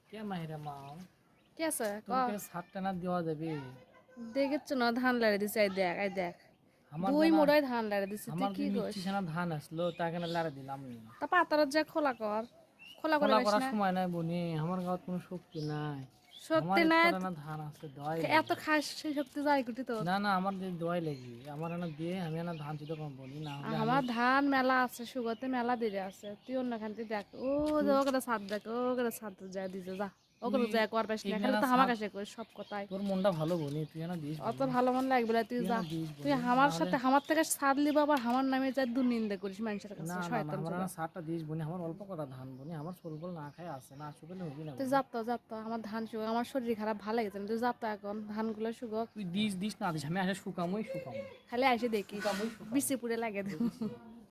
কে মাহিরা মাও কি আছে তোকে ছাদটা না দেওয়া যাবে? দেখেছ না ধান লাড়ে দিছে, এই দেখ এই দেখ আমার দুই জানা মোড়াই ধান লাড়ে দিছে, তুই আমার কি যে করিস? মিচ্ছি সানা ধান আসলো তাকে না লাড়া দিলাম না। তা পাতার যা খোলা কর, খোলা করে খোলা পাইস করার না? সময় নাই বনি, আমার গাঁত কোনো শক্তি নাই। আমার সত্যি এক নাই কটা না ধান আছে দোয়াই এত লাগবে। খাস সেই শক্তি যায় কুটি তোর? না না, আমার যে দোয়াই লাগবে, আমার এনে দিয়ে আমি এনে ধান চিতো কম বনি না হলে আমি আমার ধান মেলা আছে, সুগতে মেলা দেরি আছে, তুই অন্য খান দেখ ও যে তুই ওকে ছাদ দেখ, ওকে ছাদ যায় দিছে যা, ওকে তুই যা কর পাইস না, খালি এখানে তো আমার ছাদ, কাছে করিস সব কথাই। তোর মনটা ভালো বনি, তুই এনে দিস অত বনি, ভালো মন লাগবে না, তুই তুই যা। এনে দিস তুই বনি না আমার হলে। সাথে আমার থেকে ছাদ লিবা, আবার আমার নামে যা দুর্নিন্দা করিস মানুষের না কাছে, না না, শয়তান আমার চোদা। এনে সারটা দিস বনি, আমার অল্প কটা ধান বনি, আমার সরবল না খাই আছে না, শুকলে হবি না তুই বনি। যাত আমার ধান শুক, আমার শরীর খারাপ ভালো লাগছে না, তুই যাত এখন ধানগুলো শুকক। তুই দিস দিস না দিস, আমি আসে শুকামই শুকাম, খালি এসে দেখি শুকামই শুকাম, বিচি পুড়ে লাগে দেবো। দেখিস নি।